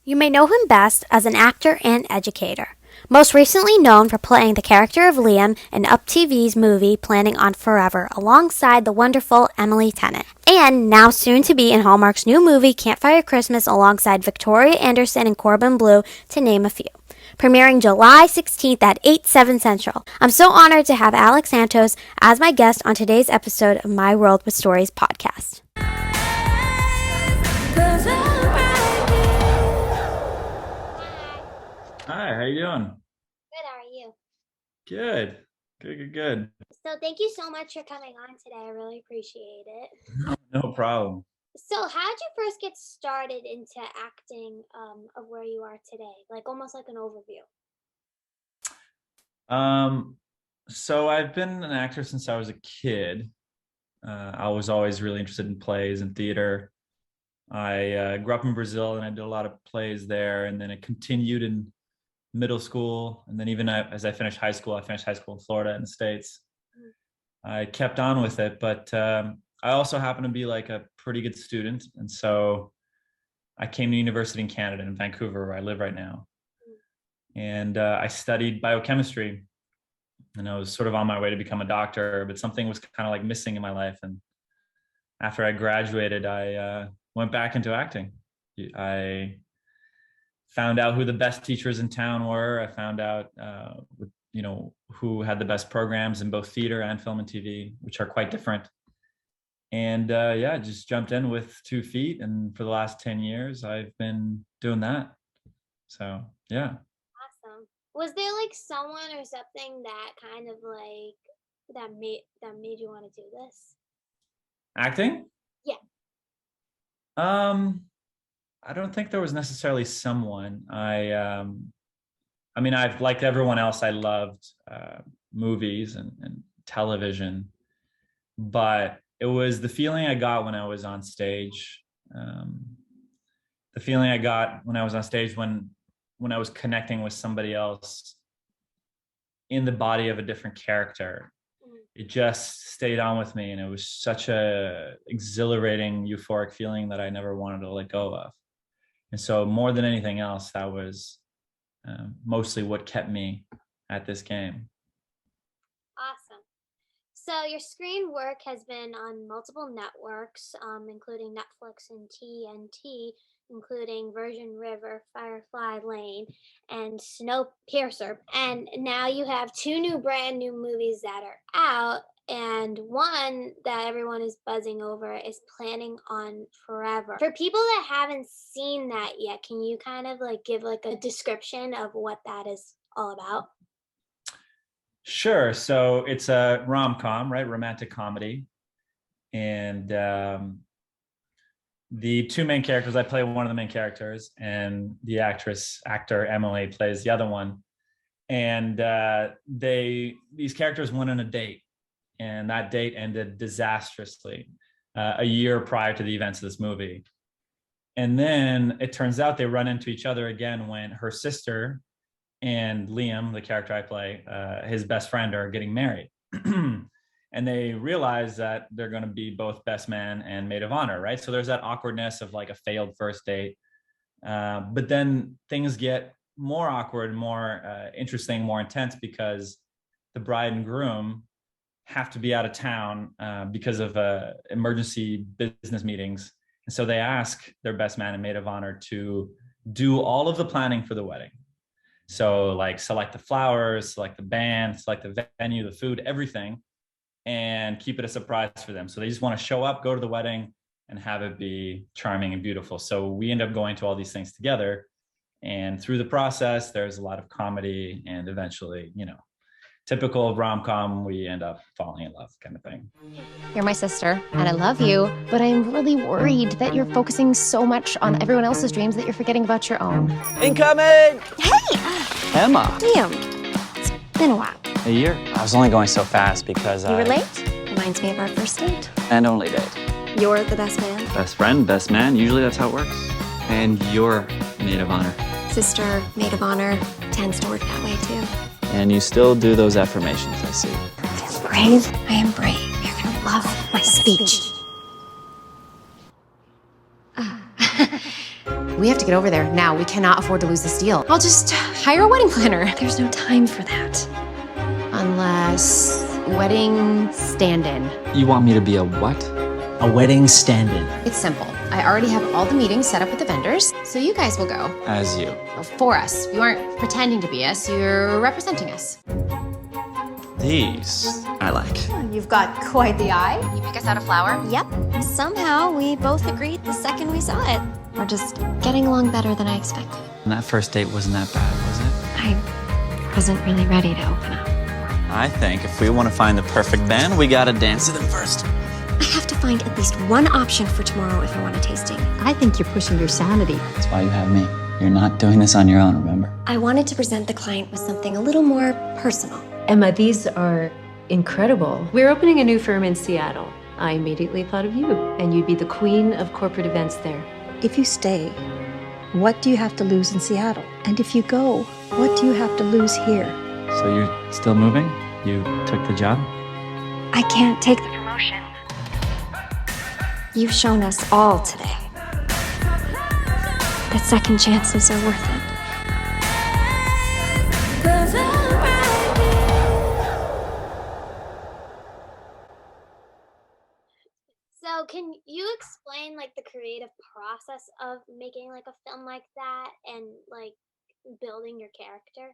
You may know him best as an actor and educator, most recently known for playing the character of Liam in UPTV's movie Planning on Forever alongside the wonderful Emily Tennant, and now soon to be in Hallmark's new movie Campfire Christmas alongside Victoria Anderson and Corbin Bleu, to name a few. Premiering July 16th at 8/7 Central. I'm so honored to have Alec Santos as my guest on today's episode of My World with Stories podcast. Hi, how you doing? Good, how are you? Good. So thank you so much for coming on today. I really appreciate it. No problem. So how did you first get started into acting of where you are today? Like almost like an overview. So I've been an actor since I was a kid. I was always really interested in plays and theater. I grew up in Brazil and I did a lot of plays there, and then it continued in middle school, and then even as I finished high school in Florida in the States. I kept on with it, but I also happen to be like a pretty good student, and so I came to university in Canada, in Vancouver, where I live right now, and I studied biochemistry, and I was sort of on my way to become a doctor, but something was kind of like missing in my life, and after I graduated, I went back into acting. I found out who the best teachers in town were. I found out, who had the best programs in both theater and film and TV, which are quite different. And just jumped in with 2 feet. And for the last 10 years, I've been doing that. So, yeah. Awesome. Was there like someone or something that kind of like that made you want to do this? Acting? Yeah. I don't think there was necessarily someone. I've like everyone else, I loved movies and television, but it was the feeling I got when I was on stage. The feeling I got when I was on stage when I was connecting with somebody else in the body of a different character. It just stayed on with me, and it was such a exhilarating, euphoric feeling that I never wanted to let go of. And so more than anything else, that was mostly what kept me at this game. Awesome. So your screen work has been on multiple networks, including Netflix and TNT, including Virgin River, Firefly Lane, and Snowpiercer. And now you have 2 brand new movies that are out. And one that everyone is buzzing over is Planning on Forever. For people that haven't seen that yet, can you kind of like give like a description of what that is all about? Sure. So it's a rom-com, right? Romantic comedy. And the 2 main characters, I play one of the main characters, and the actor Emily plays the other one. And these characters went on a date, and that date ended disastrously a year prior to the events of this movie. And then it turns out they run into each other again when her sister and Liam, the character I play, his best friend, are getting married. And they realize that they're going to be both best man and maid of honor, right? So there's that awkwardness of like a failed first date. But then things get more awkward, more interesting, more intense, because the bride and groom have to be out of town because of emergency business meetings. And so they ask their best man and maid of honor to do all of the planning for the wedding. So like select the flowers, select the band, select the venue, the food, everything, and keep it a surprise for them. So they just want to show up, go to the wedding, and have it be charming and beautiful. So we end up going to all these things together. And through the process, there's a lot of comedy, and eventually, typical rom-com, we end up falling in love kind of thing. You're my sister, and I love you, but I'm really worried that you're focusing so much on everyone else's dreams that you're forgetting about your own. Incoming! Hey! Emma. Liam, it's been a while. A year? I was only going so fast because You were late? Reminds me of our first date. And only date. You're the best man. Best friend, best man. Usually that's how it works. And you're maid of honor. Sister, maid of honor, tends to work that way too. And you still do those affirmations, I see. I'm brave. I am brave. You're gonna love my speech. We have to get over there now. We cannot afford to lose this deal. I'll just hire a wedding planner. There's no time for that. Unless wedding stand-in. You want me to be a what? A wedding stand-in. It's simple. I already have all the meetings set up with the vendors, so you guys will go. As you. Well, for us. You aren't pretending to be us, you're representing us. These I like. You've got quite the eye. You pick us out a flower? Yep. Somehow we both agreed the second we saw it. We're just getting along better than I expected. And that first date wasn't that bad, was it? I wasn't really ready to open up. I think if we want to find the perfect band, we gotta dance to them first. I have to find at least one option for tomorrow if I want a tasting. I think you're pushing your sanity. That's why you have me. You're not doing this on your own, remember? I wanted to present the client with something a little more personal. Emma, these are incredible. We're opening a new firm in Seattle. I immediately thought of you, and you'd be the queen of corporate events there. If you stay, what do you have to lose in Seattle? And if you go, what do you have to lose here? So you're still moving? You took the job? I can't take the promotion. You've shown us all today that second chances are worth it. So can you explain like the creative process of making like a film like that and like building your character?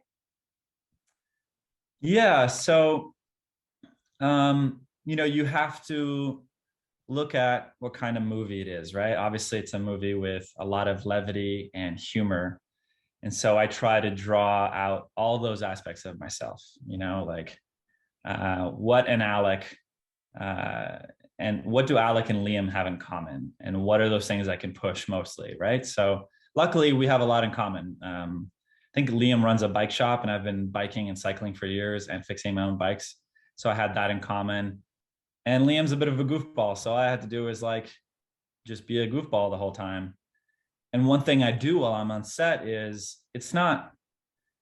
Yeah, so you have to look at what kind of movie it is, right? Obviously, it's a movie with a lot of levity and humor. And so I try to draw out all those aspects of myself, like what an Alec and what do Alec and Liam have in common? And what are those things I can push mostly, right? So luckily, we have a lot in common. I think Liam runs a bike shop, and I've been biking and cycling for years and fixing my own bikes. So I had that in common. And Liam's a bit of a goofball. So all I had to do was like just be a goofball the whole time. And one thing I do while I'm on set is it's not,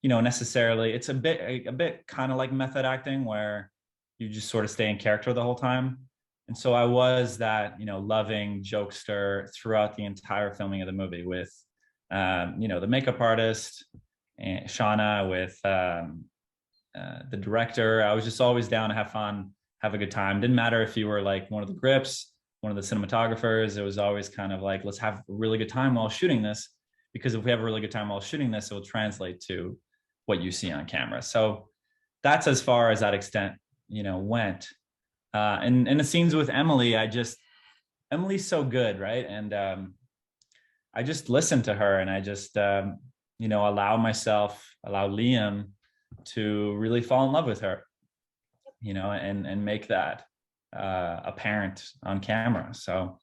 necessarily, it's a bit kind of like method acting where you just sort of stay in character the whole time. And so I was that, loving jokester throughout the entire filming of the movie with, the makeup artist, and Shauna, with the director. I was just always down to have fun, have a good time. Didn't matter if you were like one of the grips, one of the cinematographers. It was always kind of like, let's have a really good time while shooting this, because if we have a really good time while shooting this, it will translate to what you see on camera. So that's as far as that extent, went. And in the scenes with Emily, Emily's so good, right? And I just listen to her, and I just, allow Liam to really fall in love with her, and make that apparent on camera. So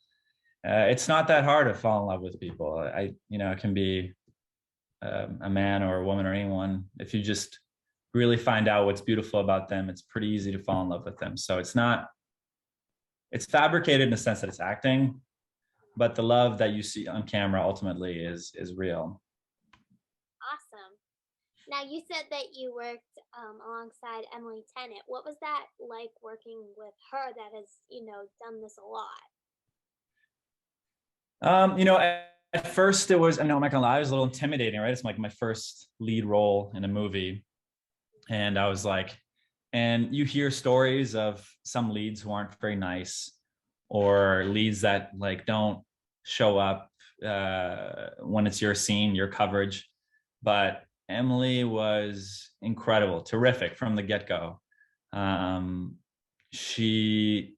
it's not that hard to fall in love with people. It can be a man or a woman or anyone. If you just really find out what's beautiful about them, it's pretty easy to fall in love with them. So it's fabricated in the sense that it's acting, but the love that you see on camera ultimately is real. Awesome. Now you said that you worked alongside Emily Tennant. What was that like working with her that has, done this a lot? At first it was, I'm not gonna lie, it was a little intimidating, right? It's like my first lead role in a movie. And I was like, and you hear stories of some leads who aren't very nice, or leads that like don't show up when it's your scene, your coverage. But Emily was incredible, terrific from the get-go. She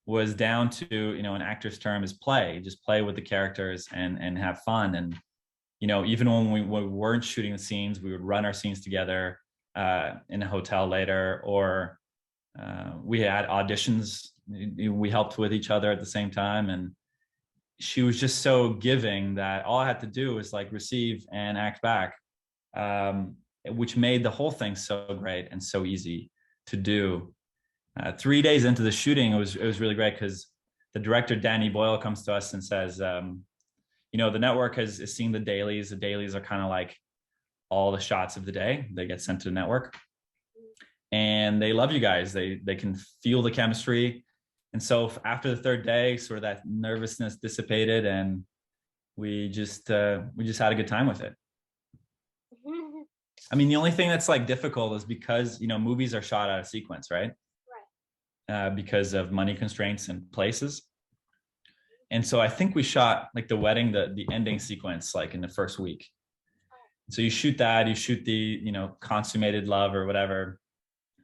was down to, an actor's term is just play with the characters and have fun. And, even when we weren't shooting the scenes, we would run our scenes together in a hotel later, or we had auditions. We helped with each other at the same time. And she was just so giving that all I had to do was like receive and act back, which made the whole thing so great and so easy to do. 3 days into the shooting, it was really great, because the director, Danny Boyle, comes to us and says, the network has seen the dailies. The dailies are kind of like all the shots of the day. They get sent to the network, and they love you guys. They can feel the chemistry. And so after the third day, sort of that nervousness dissipated, and we just had a good time with it. I mean, the only thing that's like difficult is because, you know, movies are shot out of sequence, right? Because of money constraints and places. And so I think we shot like the wedding, the ending sequence, like in the first week. So you shoot the, you know, consummated love or whatever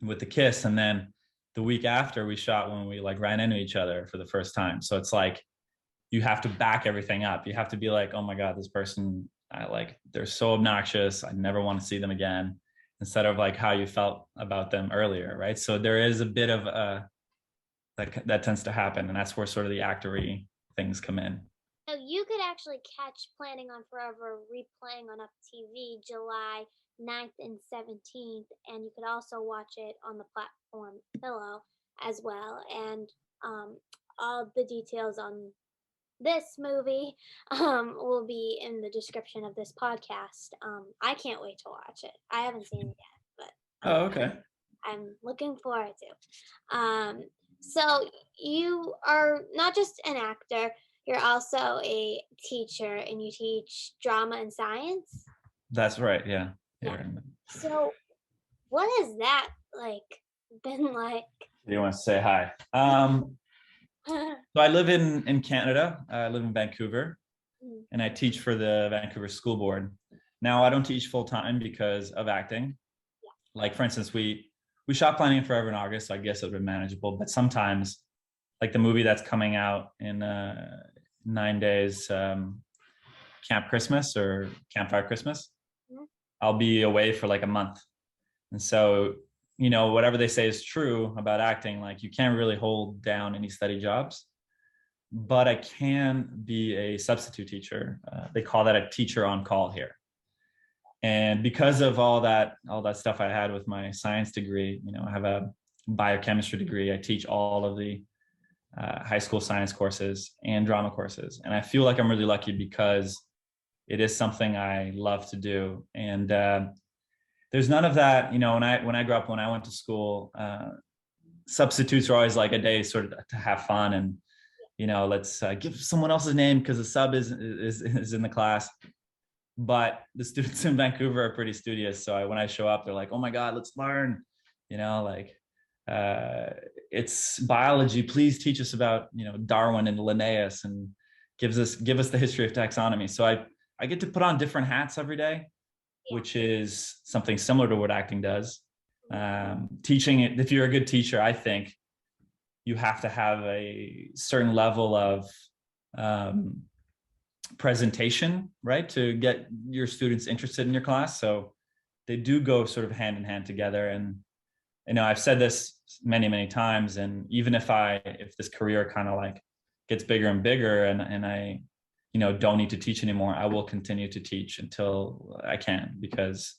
with the kiss. And then the week after we shot when we like ran into each other for the first time. So it's like, you have to back everything up. You have to be like, oh my God, this person, they're so obnoxious. I never want to see them again, instead of like how you felt about them earlier. Right. So there is a bit of that tends to happen. And that's where sort of the actory things come in. So you could actually catch Planning on Forever replaying on UPtv July 9th and 17th. And you could also watch it on the platform Pillow as well. And all the details on this movie will be in the description of this podcast. I can't wait to watch it. I haven't seen it yet, but Okay. I'm looking forward to. So you are not just an actor, you're also a teacher, and you teach drama and science. That's right. Yeah. So what has that been like? Do you want to say hi? So I live in Canada. I live in Vancouver, and I teach for the Vancouver School Board. Now I don't teach full time because of acting. Like for instance, we shot Planning Forever in August, so I guess it would be manageable. But sometimes, like the movie that's coming out in 9 days, Camp Christmas or Campfire Christmas, I'll be away for like a month. And so, you know, whatever they say is true about acting, like you can't really hold down any steady jobs. But I can be a substitute teacher. They call that a teacher on call here. And because of all that stuff I had with my science degree, you know, I have a biochemistry degree. I teach all of the high school science courses and drama courses. And I feel like I'm really lucky because it is something I love to do. And there's none of that, you know, when I grew up, when I went to school, substitutes are always like a day sort of to have fun. And, you know, let's give someone else's name because the sub is in the class. But the students in Vancouver are pretty studious. So when I show up, they're like, oh my God, let's learn, you know, like it's biology. Please teach us about, you know, Darwin and Linnaeus, and give us the history of taxonomy. So I get to put on different hats every day, which is something similar to what acting does. Teaching it, if you're a good teacher, I think you have to have a certain level of presentation, right, to get your students interested in your class. So they do go sort of hand in hand together. And you know, I've said this many times, and even if this career kind of like gets bigger and bigger, and I, you know, don't need to teach anymore, I will continue to teach until I can, because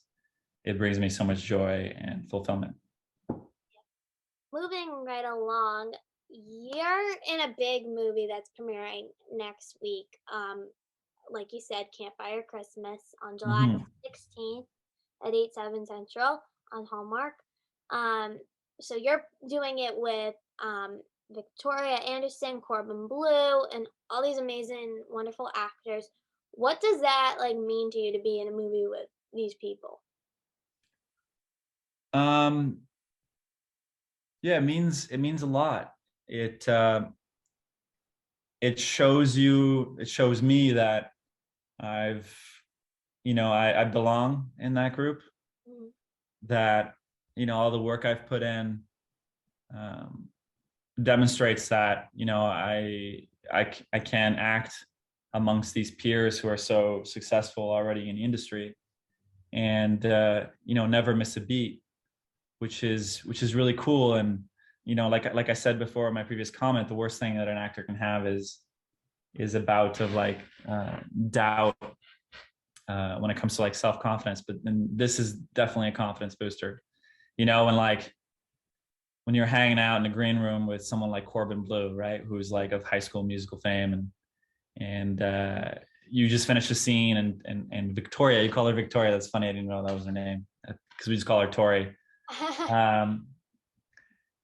it brings me so much joy and fulfillment. Moving right along, you're in a big movie that's premiering next week. Like you said, Campfire Christmas on July 16th at 8/7 Central on Hallmark. So you're doing it with Victoria Anderson, Corbin Bleu, and all these amazing, wonderful actors. What does that mean to you to be in a movie with these people? Yeah, it means a lot. It shows me that I belong in that group, that, you know, all the work I've put in demonstrates that, you know, I can act amongst these peers who are so successful already in the industry, and you know, never miss a beat, which is really cool. And you know, like I said before in my previous comment, the worst thing that an actor can have is a bout of doubt when it comes to self-confidence. But then this is definitely a confidence booster, you know. And when you're hanging out in the green room with someone like Corbin Bleu, right, who's of High School Musical fame, and you just finished a scene, and Victoria, you call her Victoria. That's funny. I didn't know that was her name, because we just call her Tori.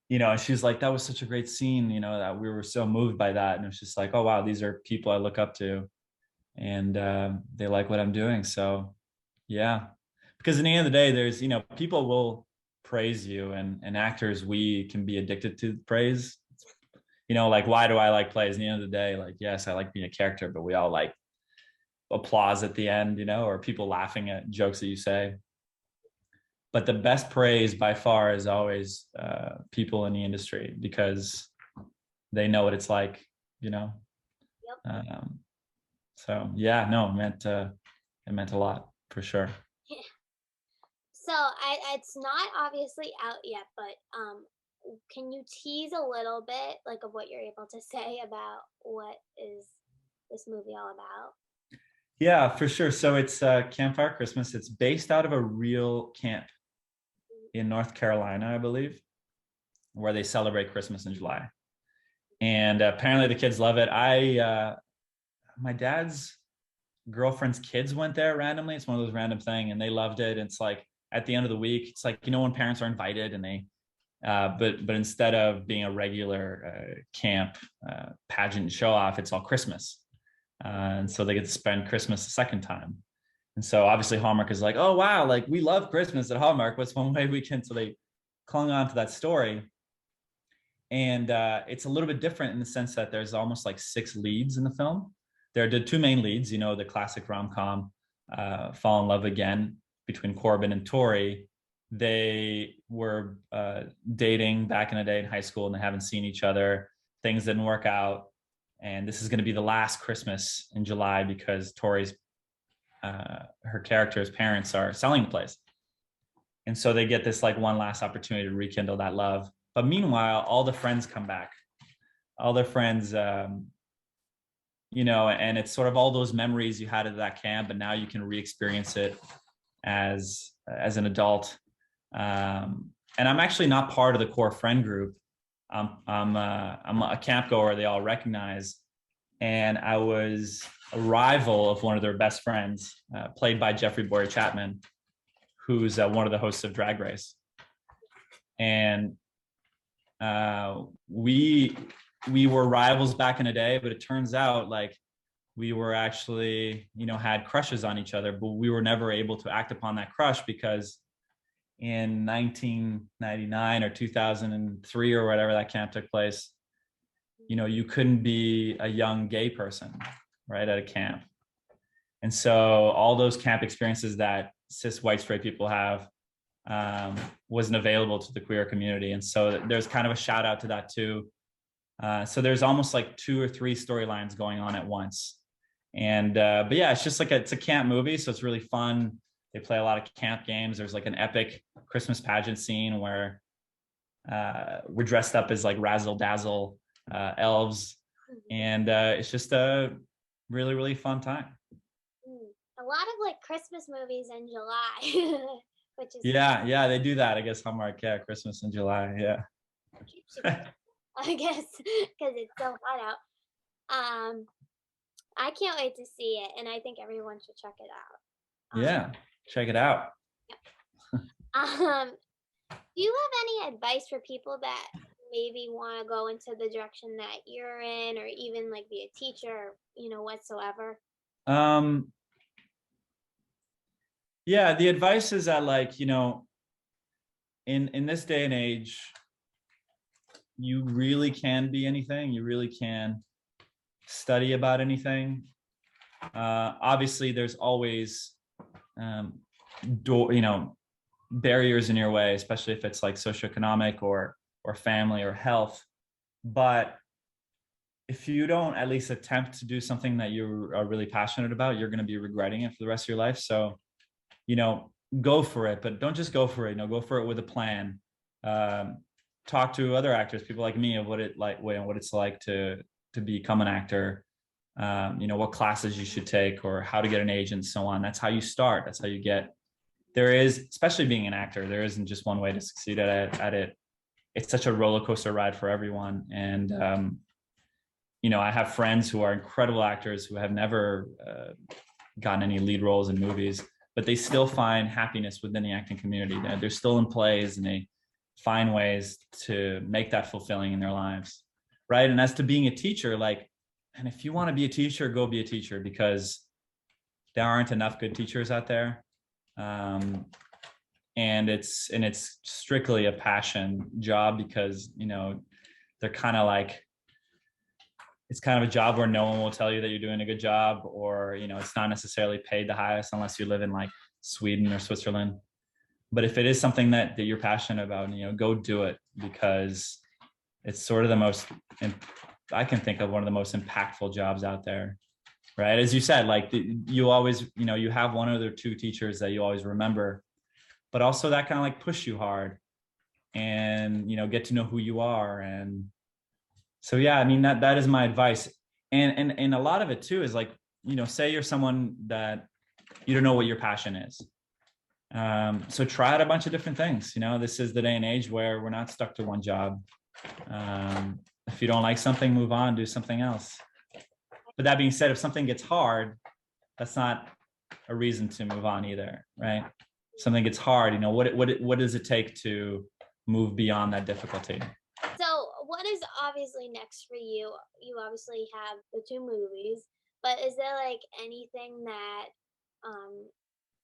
You know, and she was like, that was such a great scene, you know, that we were so moved by that. And it was just like, oh wow, these are people I look up to. and they like what I'm doing. So yeah, because in the end of the day, there's, people will praise you, and actors, we can be addicted to praise. Like, why do I like plays? In the end of the day, like, yes, I like being a character, but we all like applause at the end, or people laughing at jokes that you say. But the best praise by far is always people in the industry, because they know what it's like, you know. Yep. So yeah, no, it meant a lot for sure. So it's not obviously out yet, but can you tease a little bit like of what you're able to say about what is this movie all about? Yeah, for sure. So it's Campfire Christmas. It's based out of a real camp in North Carolina, I believe, where they celebrate Christmas in July. And apparently the kids love it. My dad's girlfriend's kids went there randomly. It's one of those random things, and they loved it. It's like at the end of the week, it's like, when parents are invited and they, but instead of being a regular camp pageant show off, it's all Christmas. And so they get to spend Christmas a second time. And so obviously Hallmark is like, oh, wow, like we love Christmas at Hallmark. What's one way we can? So they clung on to that story. And it's a little bit different in the sense that there's almost like 6 leads in the film. There are the 2 main leads, the classic rom-com, Fall in Love Again, between Corbin and Tori. They were dating back in the day in high school, and they haven't seen each other. Things didn't work out. And this is going to be the last Christmas in July because Tori's, her character's parents are selling the place. And so they get this like one last opportunity to rekindle that love. But meanwhile, all the friends come back, all their friends, and it's sort of all those memories you had at that camp, and now you can re-experience it as an adult. And I'm actually not part of the core friend group. I'm a camp goer they all recognize, and I was a rival of one of their best friends, played by Jeffrey Boyer Chapman, who's one of the hosts of Drag Race. And we were rivals back in the day, but it turns out like we were actually, had crushes on each other, but we were never able to act upon that crush because in 1999 or 2003 or whatever that camp took place, you couldn't be a young gay person, right, at a camp. And so all those camp experiences that cis white straight people have wasn't available to the queer community. And so there's kind of a shout out to that too. So there's almost like 2 or 3 storylines going on at once. And but yeah, it's just like it's a camp movie, so it's really fun. They play a lot of camp games. There's like an epic Christmas pageant scene where we're dressed up as like razzle dazzle elves, and it's just a really, really fun time. A lot of like Christmas movies in July, which is yeah, they do that. I guess Hallmark, Christmas in July, yeah. I guess because it's so hot out. I can't wait to see it, and I think everyone should check it out. Yeah, check it out. Do you have any advice for people that maybe want to go into the direction that you're in, or even like be a teacher, whatsoever? Yeah, the advice is that like, in this day and age, you really can be anything. You really can study about anything. Obviously, there's always, barriers in your way, especially if it's like socioeconomic or family or health. But if you don't at least attempt to do something that you are really passionate about, you're going to be regretting it for the rest of your life. So, go for it, but don't just go for it. Go for it with a plan. Talk to other actors, people like me, of what it's like to become an actor. What classes you should take or how to get an agent, so on. That's how you start. That's how you get. There is, especially being an actor, there isn't just one way to succeed at it. It's such a roller coaster ride for everyone. And, I have friends who are incredible actors who have never gotten any lead roles in movies, but they still find happiness within the acting community. They're still in plays and they find ways to make that fulfilling in their lives. Right. And as to being a teacher, like, And if you want to be a teacher, go be a teacher, because there aren't enough good teachers out there. And it's strictly a passion job, because, you know, they're kind of like, it's kind of a job where no one will tell you that you're doing a good job, or, you know, it's not necessarily paid the highest unless you live in like Sweden or Switzerland. But if it is something that you're passionate about, you know, go do it, because it's sort of the most, I can think of one of the most impactful jobs out there, right? As you said, like you always, you know, you have one or two teachers that you always remember, but also that kind of like push you hard and, you know, get to know who you are. And so, yeah, I mean, that is my advice. And a lot of it too is like, you know, say you're someone that you don't know what your passion is. So try out a bunch of different things. You know, this is the day and age where we're not stuck to one job. If you don't like something, move on, do something else. But that being said, if something gets hard, that's not a reason to move on either, right? Something gets hard, you know, what does it take to move beyond that difficulty? So what is obviously next for you? You obviously have the 2 movies, but is there like anything that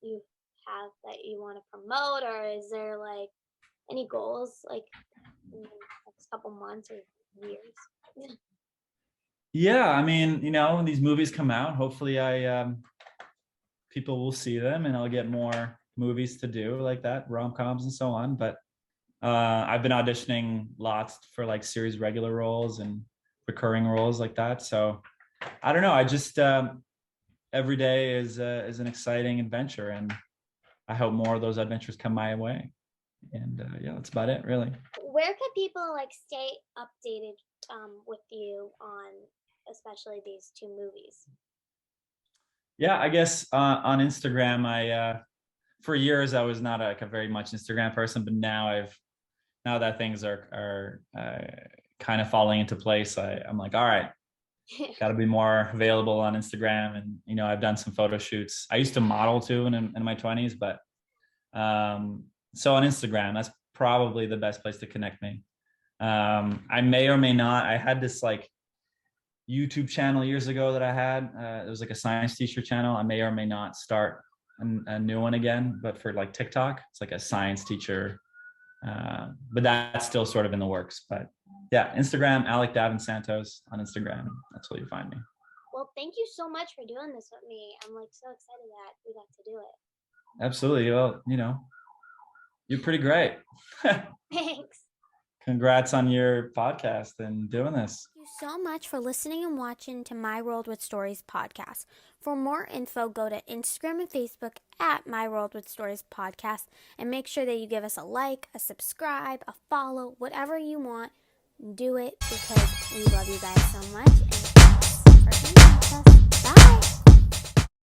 you have that you want to promote, or is there like any goals like in the next couple months or years? Yeah, I mean, you know, when these movies come out, hopefully people will see them and I'll get more movies to do like that, rom-coms and so on. But I've been auditioning lots for like series regular roles and recurring roles like that. So I don't know. I just every day is an exciting adventure, and I hope more of those adventures come my way. And yeah, that's about it, really. Where can people like stay updated with you on especially these 2 movies? Yeah, I guess on Instagram, I for years I was not like a very much Instagram person, but now that things are kind of falling into place, I'm like, all right, got to be more available on Instagram. And, you know, I've done some photo shoots. I used to model too in my 20s, but so on Instagram, that's probably the best place to connect me. I may or may not, I had this like YouTube channel years ago that I had. It was like a science teacher channel. I may or may not start a new one again, but for like TikTok, it's like a science teacher. But that's still sort of in the works. But yeah, Instagram, Alec Santos on Instagram. That's where you find me. Well, thank you so much for doing this with me. I'm like so excited that we got to do it. Absolutely. Well, you know, you're pretty great. Thanks. Congrats on your podcast and doing this. Thank you so much for listening and watching to My World with Stories podcast. For more info, go to Instagram and Facebook at My World with Stories podcast, and make sure that you give us a like, a subscribe, a follow, whatever you want. Do it, because we love you guys so much. And thanks for being with us.